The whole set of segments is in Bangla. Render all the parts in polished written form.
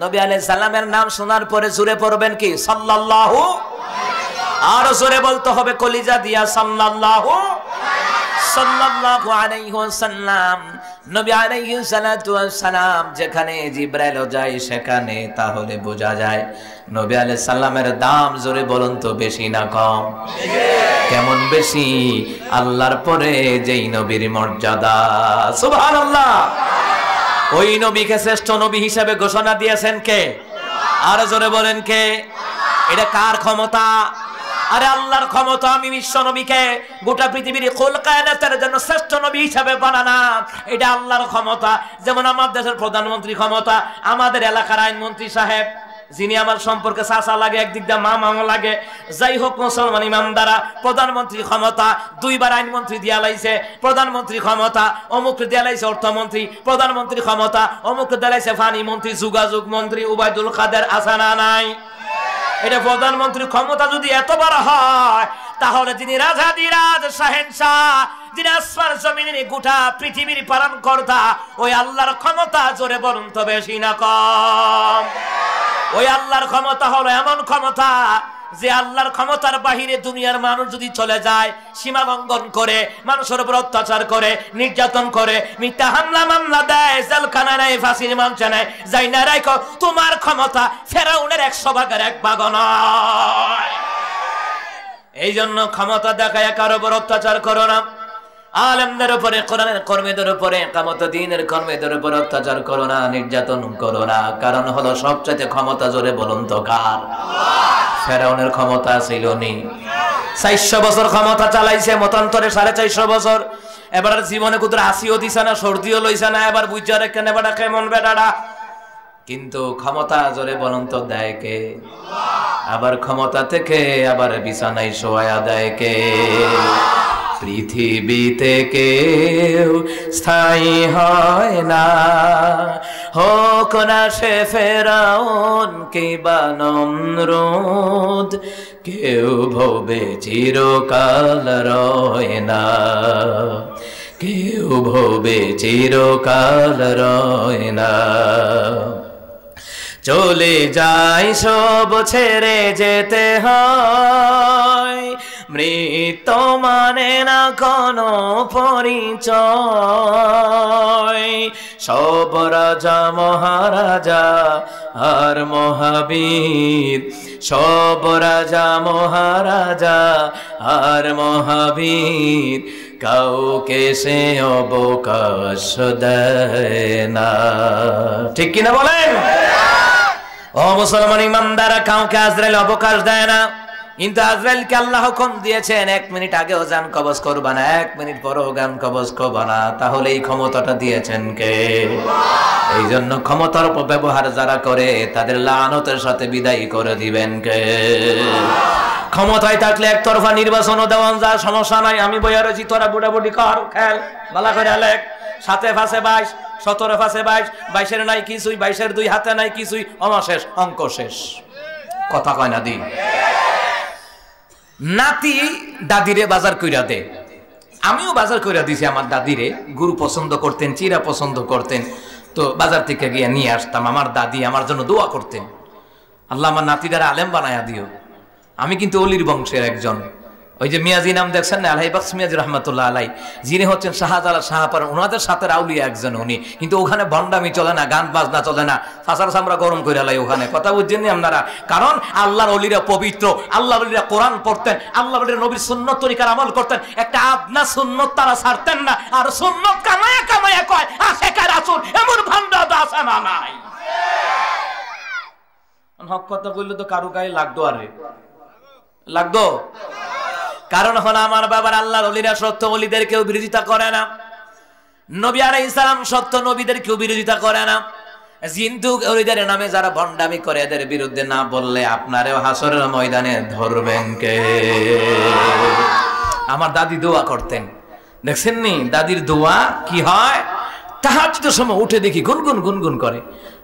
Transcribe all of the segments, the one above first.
নবী আলাইহিস সালামের নাম শোনার পরে জোরে পড়বেন কি সাল্লাল্লাহু, আর জোরে বলতে হবে কলিজা দিয়া সাল্লাল্লাহু সাল্লাল্লাহু আলাইহি ওয়াসাল্লাম। নবী আলাইহিস সালাতু ওয়াস সালাম যেখানে জিবরাইল যায় সেখানে, তাহলে বোঝা যায় নবী আলাইহিস সালামের দাম জোরে বলুন তো বেশি না কম? কেমন বেশি? আল্লাহর পরে যেই নবীর মর্যাদা, সুবহানাল্লাহ। ওই নবীকে শ্রেষ্ঠ নবী হিসেবে ঘোষণা দিয়েছেন কে? আর জোরে বলেন কে? এটা কার ক্ষমতা? আরে আল্লাহর ক্ষমতা। আমি বিশ্ব নবীকে গোটা পৃথিবীর কুল কায়নাতের জন্য শ্রেষ্ঠ নবী হিসেবে বানালাম, এটা আল্লাহর ক্ষমতা। যেমন আমার দেশের প্রধানমন্ত্রী ক্ষমতা, আমাদের এলাকার আইনমন্ত্রী সাহেব যিনি আমার সম্পর্কে চাচা লাগে, একদিক দিয়ে মামা লাগে, যাই হোক মুসলমান ইমামদারা, প্রধানমন্ত্রী ক্ষমতা, দুইবার আইনমন্ত্রী দিয়া লাইছে, প্রধানমন্ত্রী ক্ষমতা, অমুক দিয়া লাইছে অর্থমন্ত্রী, প্রধানমন্ত্রী ক্ষমতা, অমুক দিয়া লাইছে ফানি মন্ত্রী, যোগাযোগ মন্ত্রী, উবাইদুল কাদের আছে না নাই? এটা প্রধানমন্ত্রীর ক্ষমতা যদি এত বড় হয়, তাহলে যিনি রাজাদিরাজ শাহেনশাহ, যিনি আসমান জমিনের গোটা পৃথিবীর পালন কর্তা, ওই আল্লাহর ক্ষমতা জোরে বলুন তো বেশি না কম? ওই আল্লাহর ক্ষমতা হলো এমন ক্ষমতা যে আল্লাহর ক্ষমতার বাহিরে দুনিয়ার মানুষ যদি চলে যায়, সীমা লঙ্ঘন করে, মানুষের উপর অত্যাচার করে, নির্যাতন করে, মিথ্যা হামলা মামলা দেয়, জেলখানা নেয়, ফাঁসির মঞ্চে নেয়, যাই না রাখো, তোমার ক্ষমতা ফেরাউনের 100 ভাগের 1 ভাগ নয়। এই জন্য ক্ষমতা দেখায় কারো উপর অত্যাচার করো না। আলেমদের উপরে, কোরআনের কর্মীদের উপরে, ইকামত দ্বীনের কর্মীদের উপরে অত্যাচার করো না, নির্যাতন করো না। কারণ হলো সবচেয়ে ক্ষমতা জোরে বলুন তো কার? ফেরাউনের ক্ষমতা ছিল নি? 400 বছর ক্ষমতা চালাইছে, মতান্তরে 450 বছর। এবার জীবনে কুতুর হাসিও দিছে না, সর্দিও লইছে না, এবার বুঝা রেখেন এবার কেমন বেটারা। কিন্তু ক্ষমতা জোরে বলুন তো দেয় কে? আবার ক্ষমতা থেকে আবার বিছানায় শোয়া দেয় কে? পৃথিবীতে কেউ স্থায়ী হয় না, হোক না সে ফেরাউন কিংবা নমরুদ, কেউ ভবে চিরকাল রয় না, কেউ ভবে চিরকাল রয় না। চলে যায় সব ছেড়ে যেতে হয়, মৃত্যু মানে না কোনো পরিচয়। সব রাজা মহারাজা আর মহাবীর, সব রাজা মহারাজা আর মহাবীর, কাউকে সে অবকাশ দেয় না। ঠিক কিনা বলেন? ও মুসলমান ইমানদারা, কাউকে আজরাইল অবকাশ দেয় না। কিন্তু আজরাইলকে আল্লাহ হুকুম দিয়েছেন 1 মিনিট আগেও জান কবজ করবা না, 1 মিনিট পরেও জান কবজ করবা না। তাহলে এই ক্ষমতাটা দিয়েছেন কে? এই জন্য ক্ষমতার অপব্যবহার যারা করে তাদের লাআনতের সাথে বিদায় করে দিবেন কে? ক্ষমতায় থাকলে একতরফা নির্বাচনও দেওয়ান যায়, সমস্যা নাই। আমি বইয়া রয়েছি, তোরা বুড়াবুড়ি কর, খেল, বালা করে আলেক। 7 ফাঁসে 22, 17 ফাঁসে 22, 22-এর নাই কিছুই, 22-এর 2 হাতে নাই কিছুই, অমাশেষ, অঙ্ক শেষ। কথা কয় না দি? নাতি দাদিরে বাজার কইরা দে, আমিও বাজার কইরা দিছি আমার দাদিরে। গরু পছন্দ করতেন, চিরা পছন্দ করতেন, তো বাজার থেকে গিয়ে নিয়ে আসতাম। আমার দাদি আমার জন্য দোয়া করতেন, আল্লাহ আমার নাতিদার আলেম বানায়া দিও। আমি কিন্তু অলির বংশের একজন। ওই যে মিয়াজি নাম দেখছেন না, আলহাইবাক্স মিয়াজি রহমতুল্লাহ আলাই, যিনি হচ্ছেন শাহজালাল শাহপার, ওনাদের সাথে আউলিয়া একজন উনি। কিন্তু ওখানে ভণ্ডামি চলে না, গান বাজনা চলে না, ফাঁসার সামরা গরম করে আলাই ওখানে। কথা বুঝছেন আপনারা? কারণ আল্লাহর অলিরা পবিত্র, আল্লাহর অলিরা কোরআন পড়তেন, আল্লাহর অলিরা নবীর সুন্নত তরিকার আমল করতেন। একটা আপনা সুন্নত তারা ছাড়তেন না। আর সুন্নত কামায়া কামায়া কয় আশেকা রাসূল, এমন ভণ্ড আছে না নাই? হক কথা বললে তো কারো গায়ে লাগতো, আরে লাগতো। কারণ হলো আমার বাবার আল্লাহর ওলিরা সত্য ওলিদের কেউ বিরোধিতা করে না, নবী আলাইহিস সালাম সত্য নবীদের কেউ বিরোধিতা করে না। কিন্তু ওলিদের নামে যারা ভণ্ডামি করে এদের বিরুদ্ধে না বললে আপনারেও হাসরের ময়দানে ধরবেন কে? আমার দাদি দোয়া করতেন, দেখছেন নি দাদির দোয়া কি হয়? তাহাজ্জুদের সময় উঠে দেখি গুনগুন গুনগুন করে।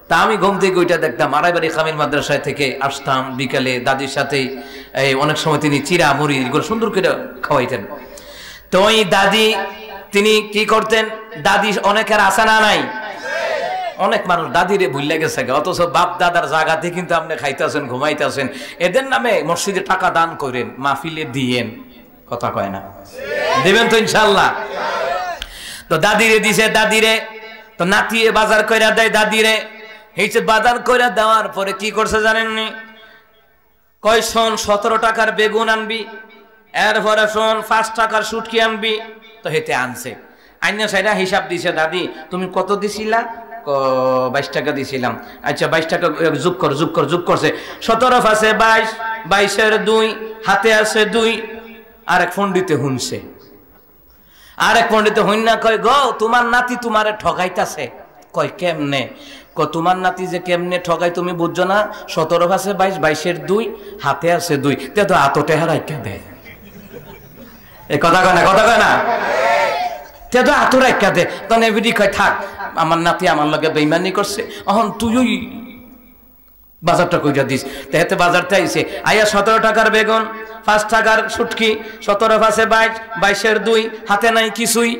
তা আমি ঘুম থেকে ওইটা দেখতাম। আড়াইবাড়ি কামিল মাদ্রাসায় থেকে আসতাম বিকালে, দাদির সাথে অনেক সময় তিনি চিরা মুড়ি এগুলো সুন্দর করে খাওয়াইতেন। তো ওই দাদি তিনি কি করতেন? দাদি অনেকের আশা না নাই, অনেক মানুষ দাদিরে ভুলে গেছে, অথচ বাপ দাদার জায়গাতে কিন্তু আপনি খাইতেছেন, ঘুমাইতেছেন। এদের নামে মসজিদে টাকা দান করেন, মাহফিলে দিয়েন, কথা কয় না? দিবেন তো ইনশাআল্লাহ। তো দাদিরে দিছে, দাদিরে তো নাতিয়ে বাজার কইরা দেয় দাদিরে। এই যে বাজার কইরা দেওয়ার পরে কি করছে জানেননি? কয় শোন 17 টাকার বেগুন আনবি, এরপরে শোন 5 টাকার শুটকি আনবি। তো হেতে আনছে, আইনা সাইডা হিসাব দিছে, দাদি তুমি কত দিছিলা? 22 টাকা দিছিলাম। আচ্ছা 22 টাকা যোগ কর, যোগ কর, যোগ করছে। 17 আছে 22, 22 এর 2, হাতে আছে 2। আরেক পণ্ডিতে হুনছে, আরেক পণ্ডিতে হইন না, কয় গো তোমার নাতি তোমারে ঠগাইতাছে। কয় কেমনে? তোমার নাতি যে কেমনে ঠগাই তুমি বুঝছো না? 17 আছে 22, 22 এর 2, হাতে আছে 2, তে তো আতটে হারাইকা দেয়। এই কথা কয় না, কথা কয় না? তে তো আতর রাইকা দে। তখন এবিডি কয় থাক, আমার নাতি আমার লগে বেইমানি করছে, এখন তুই বাজারটা কইরা দিস। তেহেতে বাজারতে আইছে, আইয়া 17 টাকার বেগুন, 5 টাকার শুটকি, 17 আছে 22, 22 এর 2, হাতে নাই কিছুই।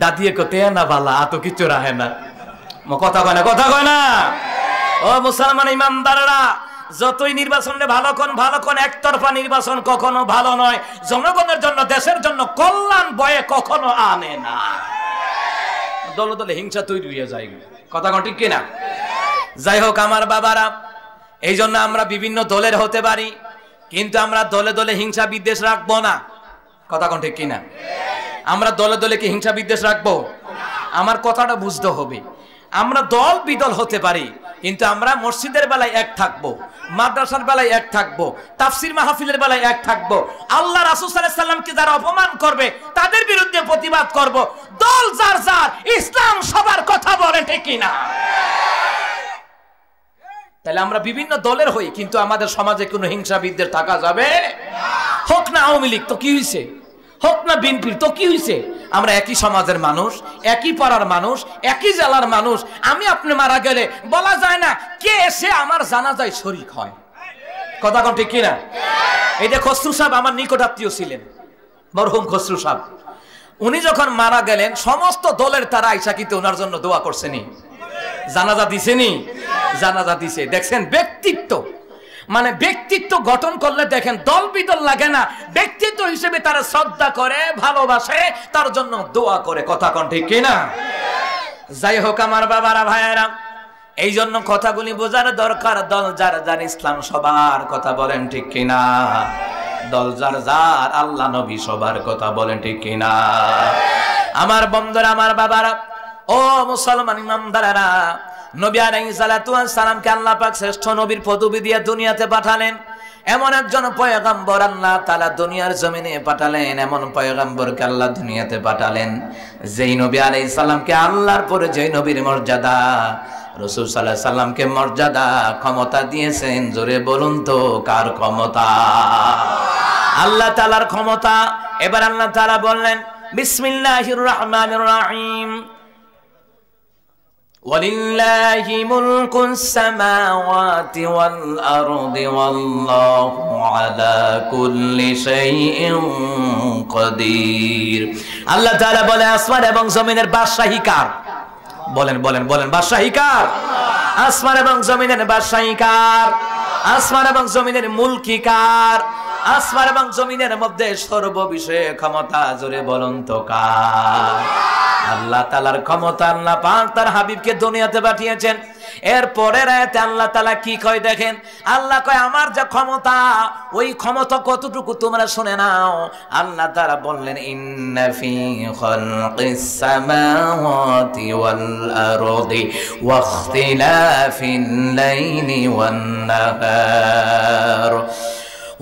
দাদিয়ে কতে না বালা, আতো কিছু রাহে না। কথা কয় না, কথা কয় না? ও মুসলমান ইমানদাররা, যতই নির্বাচনে ভালো কোন একতরফা নির্বাচন কখনো ভালো নয়। জনগণের জন্য, দেশের জন্য কল্যাণ বয়ে কখনো আনে না। দলে দলে হিংসা তৈরি হয়ে যায়, কথা কোন ঠিক কিনা? যাই হোক আমার বাবারা, এই জন্য আমরা বিভিন্ন দলের হতে পারি, কিন্তু আমরা দলে দলে হিংসা বিদ্বেষ রাখবো না, কথা কোন ঠিক কিনা? আমরা দলে দলে কি হিংসা বিদ্বেষ রাখবো? আমার কথাটা বুঝতে হবে। আমরা দল বিদল হতে পারি, কিন্তু আমরা মসজিদের বেলায় এক থাকবো, মাদ্রাসার বেলায় এক থাকবো, তাফসির মাহফিলের বেলায় এক থাকবো। আল্লাহ রাসূল সাল্লাল্লাহু আলাইহি সাল্লামকে যারা অপমান করবে তাদের বিরুদ্ধে প্রতিবাদ করব। দল যার যার, ইসলাম সবার কথা বলে, ঠিক কিনা? তাহলে আমরা বিভিন্ন দলের হই, কিন্তু আমাদের সমাজে কোনো হিংসা বিদ্বেষ থাকা যাবে না। হোক না আওয়ামী লীগ, তো কি হয়েছে? হোক না বিএনপি, তো কি হয়েছে? আমরা একই সমাজের মানুষ, একই পাড়ার মানুষ, একই জেলার মানুষ। আমি আপনি মারা গেলে বলা যায় না কে এসে আমার জানাজায় শরীক হয়, কথা কোন ঠিক কিনা? এই যে খসরু সাহেব আমার নিকট আত্মীয় ছিলেন, মরহুম খসরু সাহেব, উনি যখন মারা গেলেন সমস্ত দলের তারা আইসা কিন্তু ওনার জন্য দোয়া করছেনি, জানাজা দিছেনি, জানাজা দিছে। দেখছেন ব্যক্তিত্ব, মানে ব্যক্তিত্ব গঠন করলে দেখেন দল বিদল লাগে না, ব্যক্তিত্ব হিসেবে তারা শ্রদ্ধা করে, ভালোবাসে, তার জন্য দোয়া করে, কথা কোন ঠিক কিনা? যাই হোক আমার বাবারা, ভাইয়েরা, এই জন্য কথাগুলি বোঝার দরকার। দল যার যার, ইসলাম সবার কথা বলেন, ঠিক কিনা? দল যার যার, আল্লাহ নবী সবার কথা বলেন, ঠিক কিনা? আমার বন্ধুরা, আমার বাবারা, ও মুসলমান ইমানদারেরা, নবী আলাইহিস সালাতু ওয়াস সালামকে আল্লাহ পাক শ্রেষ্ঠ নবীর পদবি দিয়ে দুনিয়াতে পাঠালেন। এমন একজন পয়গম্বর আল্লাহ তাআলা দুনিয়ার জমিনে পাঠালেন, এমন পয়গম্বরকে আল্লাহ দুনিয়াতে পাঠালেন যেই নবী আলাইহিস সালামকে আল্লাহর পরে যেই নবীর মর্যাদা, রাসূল সাল্লাল্লাহু আলাইহি সাল্লামকে মর্যাদা, ক্ষমতা দিয়েছেন। জোরে বলুন তো কার ক্ষমতা? আল্লাহ তাআলার ক্ষমতা। এবার আল্লাহ তাআলা বললেন বিসমিল্লাহির রহমানির রহিম, وَلِلَّهِ مُلْكُ السَّمَاوَاتِ وَالْأَرْضِ وَاللَّهُ عَلَى كُلِّ شَيْءٍ قَدِيرٌ। আল্লাহ তাআলা বলে আসমান এবং জমিনের বাদশাহী কার? বলেন বলেন বলেন, বাদশাহী কার? আসমান এবং জমিনের বাদশাহী কার? আসমান এবং জমিনের মুলকি কার? আসমান এবং জমিনের মধ্যে সর্ব বিষয়ে ক্ষমতা, জোরে বলুন তো কার? আল্লাহ তাআলার ক্ষমতা। আল্লাহ পাক তার হাবিবকে দুনিয়াতে পাঠিয়েছেন। এর পরের আয়াতে আল্লাহ তাআলা কি কয় দেখেন, আল্লাহ কয় আমার যে ক্ষমতা, ওই ক্ষমতা কতটুকু তোমরা শুনে নাও। আল্লাহ তাআলা বললেন ইন্না ফি খালকিস সামাওয়াতি ওয়াল আরদি ওয়াখতিলাফিল লাইলি ওয়ান নাহার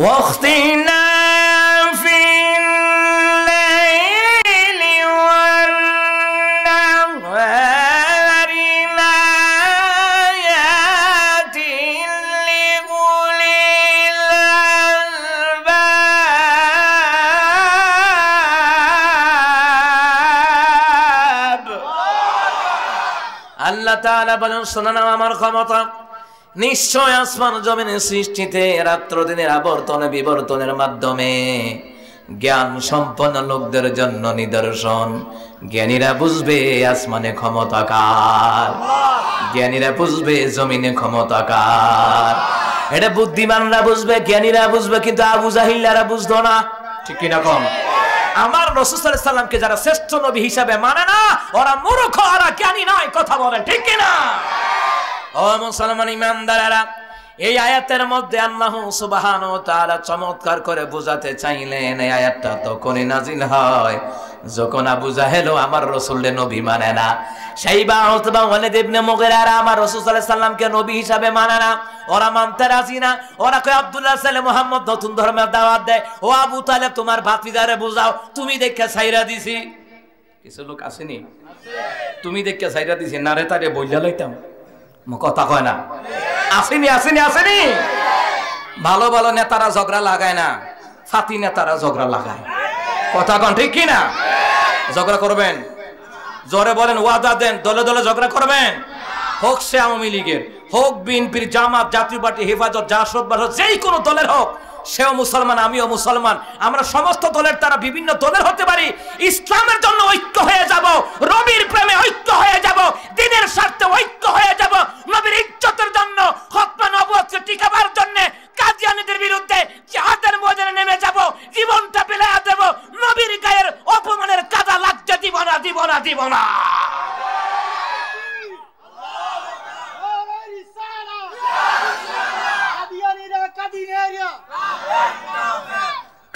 ওয়াখতিলাফিল আল্লাহ তাআলা বলেন শোনো না আমার ক্ষমতা। নিশ্চয় আসমান জমিনের সৃষ্টিতে রাত্র দিনের আবর্তন বিবর্তনের মাধ্যমে জ্ঞান সম্পন্ন লোকদের জন্য নিদর্শন। জ্ঞানীরা বুঝবে আসমানে ক্ষমতা কার, জ্ঞানীরা বুঝবে জমিনে ক্ষমতা কার। এটা বুদ্ধিমানরা বুঝবে, জ্ঞানীরা বুঝবে, কিন্তু আবু জাহিলরা বুঝতো না। ঠিক কিনা কম? আমার রাসূল সাল্লাল্লাহু আলাইহি সাল্লামকে যারা শ্রেষ্ঠ নবী হিসাবে মানে না, ওরা মূর্খ, ওরা জ্ঞানী নয়। কথা বলেন ঠিক কিনা? ও মুসলমান ইমানদারেরা, এই আয়াতের মধ্যে আল্লাহ সুবহানাহু ওয়া তাআলা চমৎকার করে বোঝাতে চাইলেন। এই আয়াতটা তখনই নাজিল হয় যখন আবু জাহেলও আমার রাসূলের নবী মানে না। শাইবা উতবা ওয়ালিদ ইবনে মুগীরা আমার রাসূল সাল্লাল্লাহু আলাইহি সাল্লামকে নবী হিসাবে মানে না, ওরা মানতে রাজি না। ওরা কয় আব্দুল্লাহ সালে মুহাম্মদ নতুন ধর্মের দাওয়াত দেয়, ও আবু তালেব তোমার ভাতিজারে বুঝাও, তুমি দেখে ছাইরা দিছি। কিছু লোক আসেনি, তুমি দেখে ছাইরা দিছি, না রে তারে বইলা লইতাম, কথা কয় না। আসেনি আসেনি আসেনি। ভালো ভালো নেতারা ঝগড়া লাগায় না, ফাতি নেতারা ঝগড়া লাগায়। কথা কন ঠিক কি না? ঝগড়া করবেন, জোরে বলেন, ওয়াদা দেন, দলে দলে ঝগড়া করবেন। হোক সে আওয়ামী লীগের, হোক বিএনপির, জামাত, জাতীয় পার্টি, হেফাজত, জাসদ, বাসদ, যেই কোনো দলের হোক, সেও মুসলমান, আমিও মুসলমান। আমরা সমস্ত দলের তারা বিভিন্ন দলের হতে পারি। ইসলামের জন্য ঐক্য হয়ে যাব, নবীর প্রেমে ঐক্য হয়ে যাব, দ্বীনের স্বার্থে ঐক্য হয়ে যাব, নবীর ইজ্জতের জন্য, খতমে নবুয়তকে টিকাবার জন্য কাদিয়ানীদের বিরুদ্ধে জিহাদের ময়দানে নেমে যাব, জীবনটা বিলিয়ে দেব। নবীর গায়ের অপমানের কাদা লাগতে দিব না, দিব না, দিব না।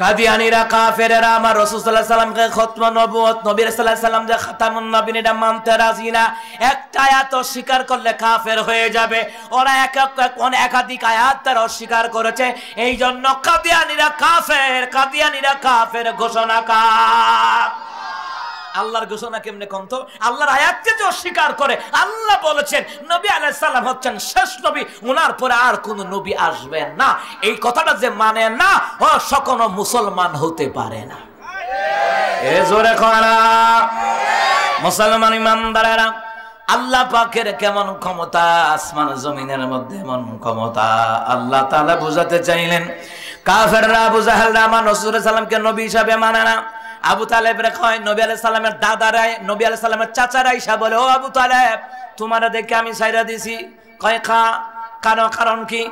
কাদিয়ানীরা কাফেরেরা আমার রাসূল সাল্লাল্লাহু আলাইহি সাল্লামকে খতম নবুয়ত, নবী সাল্লাল্লাহু আলাইহি সাল্লাম যে খাতামুন নবীন এটা মানতে রাজি না। একটা আয়াত অস্বীকার করলে কাফের হয়ে যাবে। ওরা একাধিক আয়াত তারা অস্বীকার করেছে, এই জন্য কাদিয়ানীরা কাফের, কাদিয়ানীরা কাফের ঘোষণাকার। আল্লাহর ঘোষণা কেমনে কোন তো? আল্লাহর আয়াতকে যে অস্বীকার করে, আল্লাহ বলেছেন নবী আলাইহিস সালাম হচ্ছেন শেষ নবী, ওনার পরে আর কোন নবী আসবেন না। এই কথাটা যে মানে না, ও সকনো মুসলমান হতে পারে না। এ জোরে করা মুসলমান ইমানদারেরা, আল্লাহ পাকের কেমন ক্ষমতা, আসমান জমিনের মধ্যে এমন ক্ষমতা আল্লাহ তাআলা বুঝাতে চাইলেন। কাফেররা, আবু জাহেলরা আমার রাসূল সাল্লাল্লাহু আলাইহি সাল্লামকে নবী হিসাবে মানে না। আবু তালেবরে কয়, নবী আলাইহিস সালামের দাদারাই, নবী আলাইহিস সালামের চাচারা ঈসা বলে, ও আবু তালেব তোমারে দেখে আমি ছাইরা দিছি। কয় কারণ কি?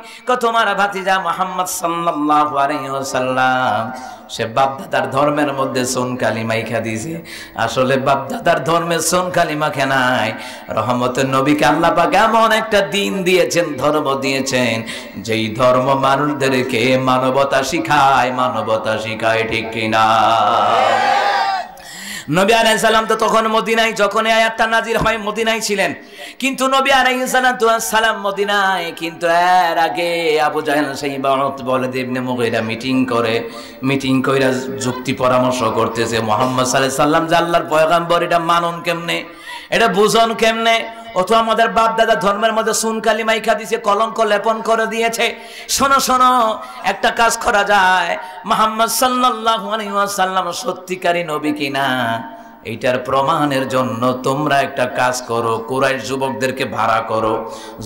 তোমার ভাতিজা মুহাম্মদ সাল্লাল্লাহু আলাইহি ওয়াসাল্লাম সে বাপদাদার ধর্মের মধ্যে সুন কালিমা মাইখা দিয়েছে। আসলে বাপদাদার ধর্মে সুন কালিমা মাখে নাই। রহমতের নবীকে আল্লাহ পাক এমন একটা দিন দিয়েছেন, ধর্ম দিয়েছেন, যেই ধর্ম মানুষদেরকে মানবতা শিখায়, মানবতা শিখায়। ঠিক কিনা? নবী আলাইহিস সালাম তো তখন মদিনায়, যখন এই আয়াতটা নাজিল হয় মদিনায় ছিলেন। কিন্তু নবী আলাইহিস সালাম মদিনায়, কিন্তু এর আগে আবু জাহেল শাইবা উতবা ইবনে মুগীরা মিটিং করে যুক্তি পরামর্শ করতেছে, মুহাম্মদ সাল্লাল্লাহু আলাইহি সাল্লাম যে আল্লাহর পয়গম্বর, এটা মানন কেমনে, এটা বুঝন কেমনে? ও তো আমাদের বাপ দাদা ধর্মের মধ্যে সুন কালিমা মাইখা দিয়েছে, কলঙ্ক লেপন করে দিয়েছে। শোনো শোনো, একটা কাজ করা যায়, মুহাম্মদ সাল্লাল্লাহু আলাইহি ওয়াসাল্লাম সত্যিকারী নবী কিনা এইটার প্রমাণের জন্য তোমরা একটা কাজ করো, কুরাইশ যুবকদেরকে ভাড়া করো।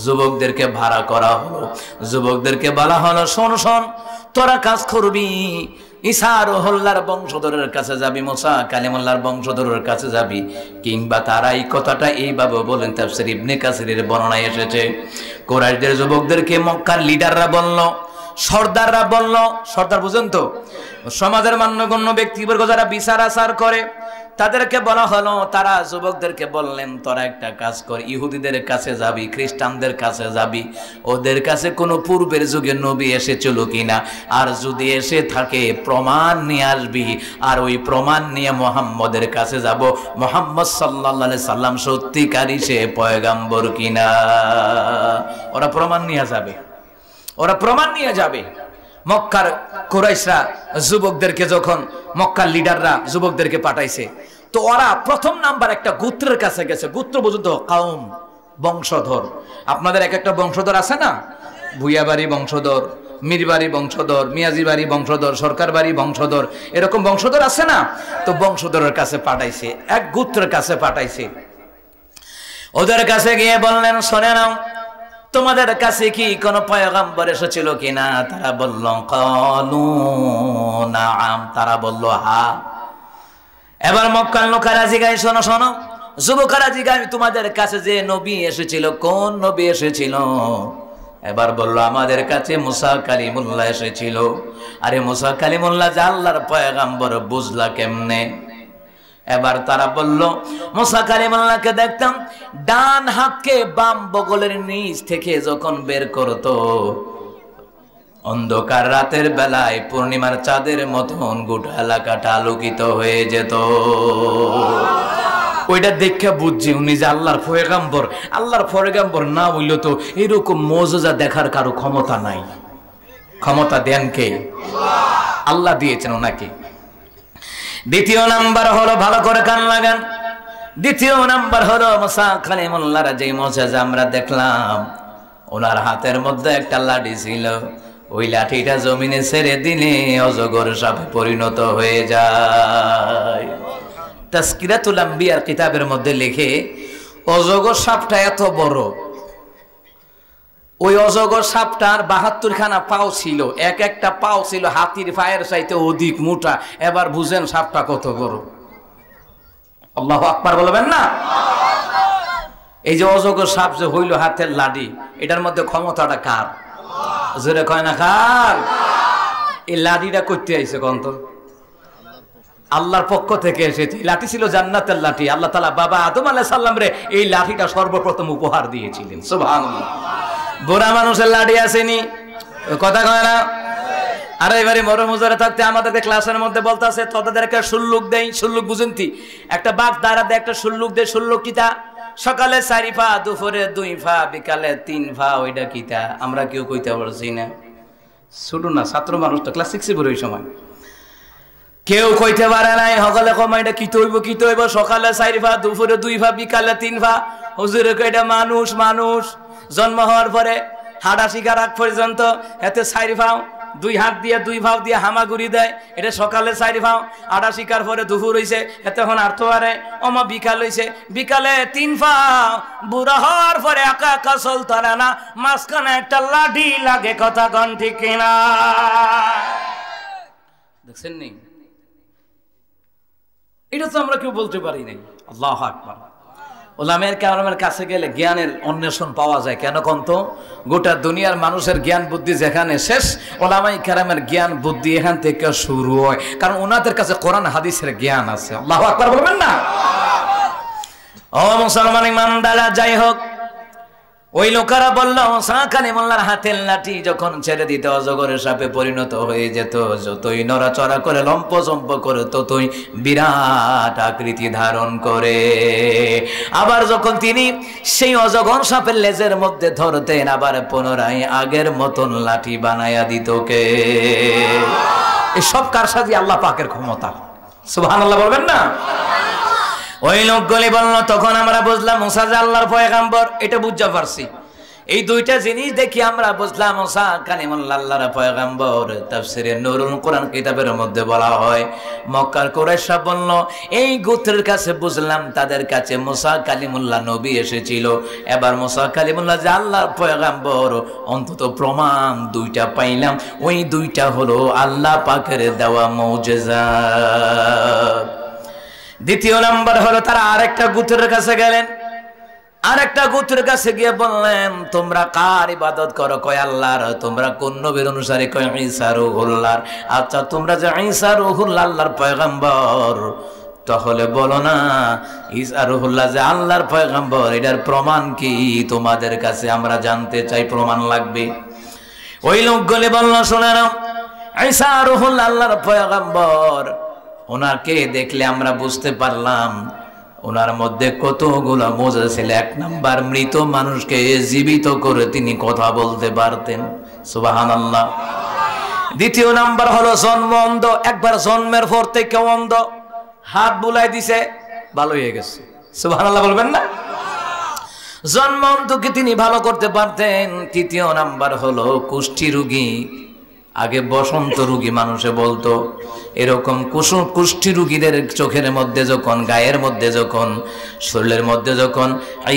যুবকদেরকে ভাড়া করা হলো, যুবকদেরকে বলা হলো, শোন শোন, তোরা কাজ করবি, ঈসা রুহুল্লাহর বংশধরের কাছে যাবি, মুসা কালিমুল্লাহর বংশধরের কাছে যাবি। কিংবা তারা এই কথাটা এইভাবে বলেন, তাফসীর ইবনে কাসিরের বর্ণনায় এসেছে, কুরাইশদের যুবকদেরকে মক্কার লিডাররা বলল, সর্দাররা বলল, সর্দার বুঝেন তো, সমাজের মান্যগণ্য ব্যক্তিবর্গ যারা বিচার আচার করে, তাদেরকে বলা হলো, তারা যুবকদেরকে বললেন, তোরা একটা কাজ কর, ইহুদিদের কাছে যাবি, খ্রিস্টানদের কাছে যাবি, ওদের কাছে কোনো পূর্বের যুগে নবী এসেছিল কিনা, আর যদি এসে থাকে প্রমাণ নিয়ে আসবি, আর ওই প্রমাণ নিয়ে মুহাম্মদের কাছে যাব, মুহাম্মদ সাল্লাল্লাহু আলাইহি সাল্লাম সত্যিকারী সে পয়গম্বর কিনা। ওরা প্রমাণ নিয়ে যাবে, ওরা প্রমাণ নিয়ে যাবে। মক্কার কুরাইশরা যুবকদেরকে, যখন মক্কার লিডাররা যুবকদেরকে পাঠাইছে, তো ওরা প্রথম নাম্বার একটা গোত্রের কাছে গেছে। গোত্র পর্যন্ত কাউম, বংশধর। আপনাদের এক একটা বংশধর আছে না, ভুইয়াবাড়ি বংশধর, মীরবাড়ি বংশধর, মিয়াজিবাড়ি বংশধর, সরকার বাড়ি বংশধর, এরকম বংশধর আছে না? তো বংশধরের কাছে পাঠাইছে, এক গোত্রের কাছে পাঠাইছে। ওদের কাছে গিয়ে বললেন, শোনে নাও, তোমাদের কাছে কি কোন পয়গম্বর এসেছিল কিনা? তারা বলল ক্বালু নাআম, তারা বলল হ্যাঁ। এবার মক্কার লোকেরা জিজ্ঞাসা, শোনো শোনো যুবকেরা জিজ্ঞাসা, তোমাদের কাছে যে নবী এসেছিল কোন নবী এসেছিল? এবার বলল আমাদের কাছে মুসা কালিমুল্লাহ এসেছিল। আরে মুসা কালিমুল্লাহ যে আল্লাহর পয়গম্বর বুঝলা কেমনে? এবার তারা বলল মুসা কালিমুল্লাহকে দেখতাম ডান হাতকে বাম বগলের নিচ থেকে যখন বের করতো, অন্ধকার রাতের বেলায় পূর্ণিমার চাঁদের মতন গোটা এলাকাটা আলোকিত হয়ে যেত। ওইটা দেখে বুঝছি উনি যে আল্লাহর পয়গম্বর। আল্লাহর পয়গম্বর না হইলে তো এরকম মুজিজা দেখার কারো ক্ষমতা নাই। ক্ষমতা দেন কে? আল্লাহ দিয়েছেন ওনাকে। দ্বিতীয় নাম্বার হলো, ভালো করে কান লাগান, দ্বিতীয় নাম্বার হলো মুসা কালিমুল্লাহর যে মুজিজা আমরা দেখলাম, ওনার হাতের মধ্যে একটা লাঠি ছিল। ওই লাঠিটা জমিনে ছেড়ে দিলে অজগর সাপে পরিণত হয়ে যায়। তাজকিরাতুল আম্বিয়ার কিতাবের মধ্যে লিখে অজগর সাপটা এত বড়, ওই অজগর সাপটার ৭২ খানা পাও ছিল, এক একটা পাও ছিল হাতির পায়ের চাইতে অধিক মোটা। এবার বুঝেন সাপটা কত বড়। আল্লাহু আকবার বলবেন না? এই যে অজগর সাপ যে হইল হাতের লাঠি, এটার মধ্যে ক্ষমতাটা কার? জোরে কয় না কার? এই লাঠিটা করতে আইছে কোন তো? আল্লাহর পক্ষ থেকে এসেছে। লাঠি ছিল জান্নাতের লাঠি। আল্লাহ তাআলা বাবা আদম আলাইহিস সালাম রে এই লাঠিটা সর্বপ্রথম উপহার দিয়েছিলেন। সুবহানাল্লাহ। বুড়া মানুষের লাঠি আসেনি, কথা কয় না? আরে এবারে বড় মুজারে থাকতে আমাদেরকে ক্লাসের মধ্যে বলতাছে তোদেরকে সুল্লুক দেই। সুল্লুক বুঝেন কি? একটা বাঘ দাঁড়া দেয়, একটা সুল্লুক দেয়। সুল্লুক কিতা? সকালে 4 ফা, দুপুরে 2 ফা, বিকালে 3 ফা। ওইটা কিতা? আমরা কেউ কইতে পারছি না। শুধু না ছাত্র মানুষ তো ক্লাস 6 এ পড়ে ওই সময় কেউ কইতে পারে নাই। সকলে কমাই এটা কি তৈব কি তৈব? সকালে 4 ফা, দুপুরে 2 ফা, বিকালে 3 ফা। হুজুরে কই এটা মানুষ। মানুষ জন্ম হওয়ার পরে হাঁটা শিকার আগ পর্যন্ত এতে 4 ফাও, 2 হাত দিয়ে 2 ভাও দিয়ে হামাগুড়ি দেয়। এটা সকালে 4 ভাও, আটা শিকার পরে দুপুর হইছে, এতে এখন আর্থ পারে অমা বিকাল হইছে, বিকালে 3 ভাও। বুড়া হওয়ার পরে একা একা চলতে না, মাঝখানে একটা লাঠি লাগে। কথা কন ঠিক কিনা? দেখছেন নি? এটা তো আমরা কেউ বলতে পারি নাই। আল্লাহু আকবার। ওলামায়ে কেরামের কাছে গেলে জ্ঞানের অন্বেষণ পাওয়া যায়। কেন কোন তো? গোটা দুনিয়ার মানুষের জ্ঞান বুদ্ধি যেখানে শেষ, ওলামায়ে কেরামের জ্ঞান বুদ্ধি এখান থেকে শুরু হয়। কারণ ওনাদের কাছে কোরআন হাদিসের জ্ঞান আছে। আল্লাহু আকবার বলবেন না? ও মুসলমান ইমানদাররা, যাই হোক, ওই লোকেরা বলল মুসা কালিমুল্লাহর হাতের লাঠি যখন ছেড়ে দিত অজগরের সাপে পরিণত হয়ে যেত। যতই নড়াচড়া করে লম্পজম্প করে ততই বিরাট আকৃতি ধারণ করে। আবার যখন তিনি সেই অজগর সাপের লেজের মধ্যে ধরতেন, আবার পুনরায় আগের মতন লাঠি বানায়া দিত কে? এসব কার সাথে? আল্লাহ পাকের ক্ষমতা। সুবহানাল্লাহ বলবেন না? ওই লোকগুলি বলল, তখন আমরা বুঝলাম মুসা যে আল্লাহর পয়গম্বর। এটা বুঝতে পারছি। এই দুইটা জিনিস দেখি আমরা বুঝলাম মুসা কালিমুল্লাহ আল্লাহর পয়গম্বর। তাফসীরে নূরুল কোরআন কিতাবের মধ্যে বলা হয়, মক্কার কুরাইশরা বলল এই গোত্রের কাছে বুঝলাম তাদের কাছে মুসা কালিমুল্লাহ নবী এসেছিল। এবার মুসা কালিমুল্লাহ যে আল্লাহর পয়গম্বর, অন্তত প্রমাণ 2টা পাইলাম। ওই 2টা হলো আল্লাহ পাকের দেওয়া মুজিজা। দ্বিতীয় নাম্বার হলো তারা আরেকটা গোত্রের কাছে গেলেন। আরেকটা গোত্রের কাছে গিয়ে বললেন, তোমরা কার ইবাদত করো? কয় আল্লাহর। তোমরা কোন নবীর অনুসারী? কয় ঈসা রূহুল্লাহর। আচ্ছা, তোমরা যে ঈসা রূহুল্লাহ আল্লাহর পয়গম্বর, তাহলে বলো না ঈসা রূহুল্লাহ যে আল্লাহর পয়গম্বর, এটার প্রমাণ কি তোমাদের কাছে? আমরা জানতে চাই, প্রমাণ লাগবে। ওই লোকগুলি বলল, শুনে নাও, ঈসা রূহুল্লাহ আল্লাহর পয়গম্বর। ওনাকে দেখলে আমরা বুঝতে পারলাম ওনার মধ্যে কতগুলো মুজিজা ছিল। 1 নাম্বার, মৃত মানুষকে জীবিত করে তিনি কথা বলতে পারতেন। সুবহানাল্লাহ। দ্বিতীয় নাম্বার হলো জন্ম অন্ধ। একবার জন্মের পর থেকে অন্ধ, হাত বুলাই দিছে, ভালো হয়ে গেছে। সুবহানাল্লাহ বলবেন না? জন্ম অন্ধকে তিনি ভালো করতে পারতেন। তৃতীয় নাম্বার হলো কুষ্ঠি রোগী, আগে বসন্ত রোগী মানুষে বলতো, এরকম কুষ্ঠি রোগীদের চোখের মধ্যে যখন, গায়ের মধ্যে যখন, শরীরের মধ্যে যখন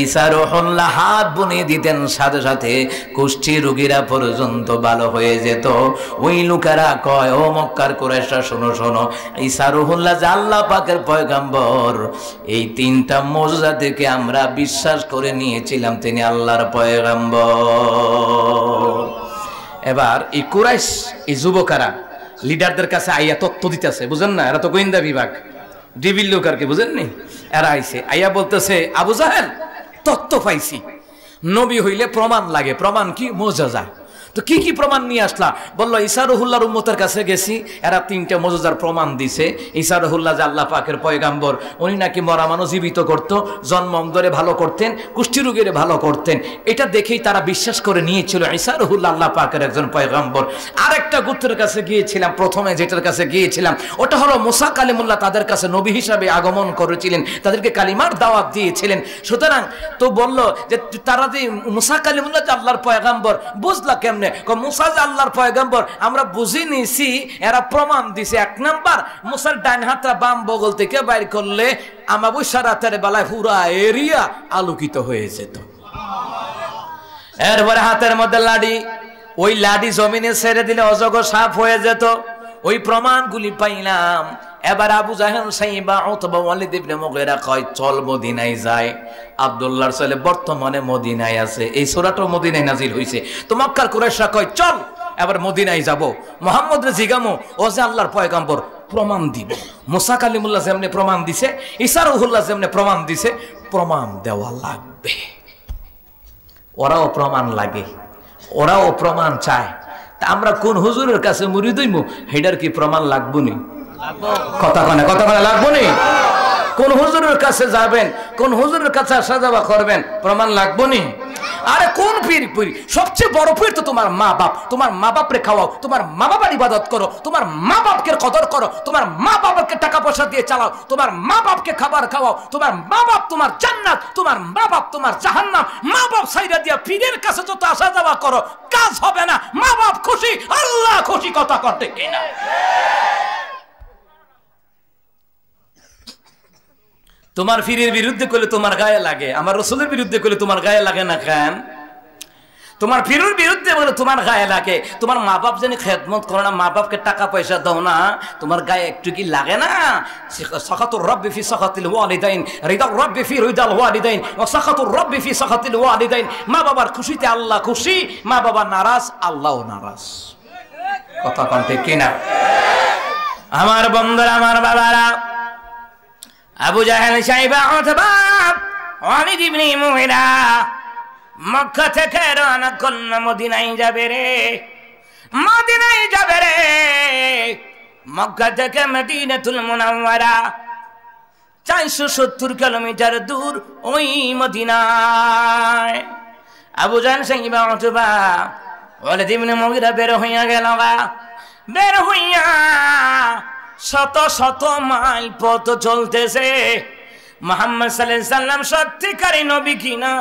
ঈসা রুহুল্লাহ হাত বুনিয়ে দিতেন, সাথে সাথে কুষ্ঠি রোগীরা পর্যন্ত ভালো হয়ে যেত। ওই লোকেরা কয়, ও মক্কার কুরাইশরা শোনো শোনো, ঈসা রুহুল্লাহ যে আল্লাহ পাকের পয়গাম্বর, এই তিনটা মুজিজা থেকে আমরা বিশ্বাস করে নিয়েছিলাম তিনি আল্লাহর পয়গাম্বর। এবার এই কুরাইশ, এই যুবকেরা লিডারদের কাছে আইয়া তথ্য দিতেছে, বুঝেন না, এরা তো গোয়েন্দা বিভাগ, ডিবির লোক আর কি, বুঝেননি? এরা আইছে, আইয়া বলতেছে, আবু জাহেল তথ্য পাইছি, নবী হইলে প্রমাণ লাগে। প্রমাণ কি? মুজিজা। তো কি কি প্রমাণ নিয়ে আসলা? বললো ঈসা রুহুল্লাহর উম্মতের কাছে গেছি, এরা তিনটা মুজিজার প্রমাণ দিছে। ঈসা রুহুল্লাহ যে আল্লাহ পাকের পয়গাম্বর, উনি নাকি মরা মানুষ জীবিত করতো, জন্ম অন্ধরে ভালো করতেন, কুষ্ঠি রোগীরে ভালো করতেন। এটা দেখেই তারা বিশ্বাস করে নিয়েছিল ঈসা রুহুল্লাহ আল্লাহ পাকের একজন পয়গাম্বর। আরেকটা গোত্রের কাছে গিয়েছিলাম, প্রথমে যেটার কাছে গিয়েছিলাম ওটা হলো মুসা কালিমুল্লাহ, তাদের কাছে নবী হিসাবে আগমন করেছিলেন, তাদেরকে কালিমার দাওয়াত দিয়েছিলেন। সুতরাং তো বলল যে তারা যে মুসা কালিমুল্লাহ যে আল্লাহর পয়গাম্বর, বুঝলা কেমনে? মুসা যে আল্লাহর পয়গাম্বর আমরা বুঝে নিয়েছি, এরা প্রমাণ দিছে। এক নাম্বার, মুসার ডান হাতটা বাম বগল থেকে বাইর করলে আমাবস্যা রাতের বেলায় পুরা এরিয়া আলোকিত হয়ে যেত। এরপরে হাতের মধ্যে লাঠি, ওই লাঠি জমিনে ছেড়ে দিলে অজগর সাপ হয়ে যেত। ওই প্রমাণগুলি পাইলাম। এবার আবু জাহেল সাইবা অথবা ওয়ালিদ ইবনে মুগীরা কয়, চল মদিনায় যায়। আব্দুল্লাহর ছেলে বর্তমানে মদিনায় আছে, এই সূরাটাও মদিনায় নাজিল হইছে। তো মক্কার কুরাইশরা কয়, চল এবার মদিনায় যাব, মুহাম্মদরে জিগামো, ও যে আল্লাহর পয়গাম্বর, প্রমাণ দিব। মুসা কালিমুল্লাহ যেমনি প্রমাণ দিছে, ঈসা রুহুল্লাহ যেমনি প্রমাণ দিছে, প্রমাণ দেওয়া লাগবে। ওরাও প্রমাণ লাগে, ওরাও প্রমাণ চায়। তা আমরা কোন হুজুরের কাছে মুরিদ হইব, হেডার কি প্রমাণ লাগবো নি? কথা কনে লাগবো নি? কোন হুজুরের কাছে যাবেন, কোন হুজুরের কাছে আসা যাওয়া করবেন, প্রমাণ লাগবো নি? আরে কোন পীর? সবচেয়ে বড় পীর তো তোমার মা বাপ। তোমার মা বাপরে খাওয়াও, তোমার মা বাবার ইবাদত করো, তোমার মা বাপকে কদর করো, তোমার মা বাবাকে টাকা পয়সা দিয়ে চালাও, তোমার মা বাপকে খাবার খাওয়াও। তোমার মা বাপ তোমার জান্নাত, তোমার মা বাপ তোমার জাহান্নাম। মা বাপ সাইরা দিয়া পীরের কাছে যত আসা যাওয়া করো, কাজ হবে না। মা বাপ খুশি, আল্লাহ খুশি। কথা করতে কিনা? তোমার পীরের বিরুদ্ধে করলে তোমার গায়ে লাগে, আমার রাসূলের বিরুদ্ধে করলে তোমার গায়ে লাগে না কেন? তোমার পীরের বিরুদ্ধে বলে তোমার গায়ে লাগে। তোমার মা বাপ জানি খেদমত করো না, মা বাপকে টাকা পয়সা দাও না, তোমার গায়ে একটু কি লাগে না? সাখাতুর রাব্বি ফি সাখাতিল ওয়ালিদাইন, রিদার রাব্বি ফি রিদাল ওয়ালিদাইন, ওয়া সাখাতুর রাব্বি ফি সাখাতিল ওয়ালিদাইন। মা বাবার খুশিতে আল্লাহ খুশি, মা বাবা নারাজ, আল্লাহও নারাজ। কথা কোন ঠিক কিনা? আমার বন্ধুরা, আমার বাবারা, আবু জাহেল, সাইবা, উতবা, ওয়ালিদ ইবনে মুগীরা মক্কা থেকে রওনা করল, মদিনায় যাবে রে, মদিনায় যাবে রে। মক্কা থেকে মদিনাতুল মুনাওয়ারা 470 কিলোমিটার দূর, ওই মদিনায় আবু জাহেল, সাইবা, উতবা, ওয়ালিদ ইবনে মুগীরা বের হইয়া গেল। বের হইয়া শত শত মাইল পথ চলতেছে। মুহাম্মদ সাল্লাল্লাহু আলাইহি সাল্লাম সত্যিকারী নবী কিনা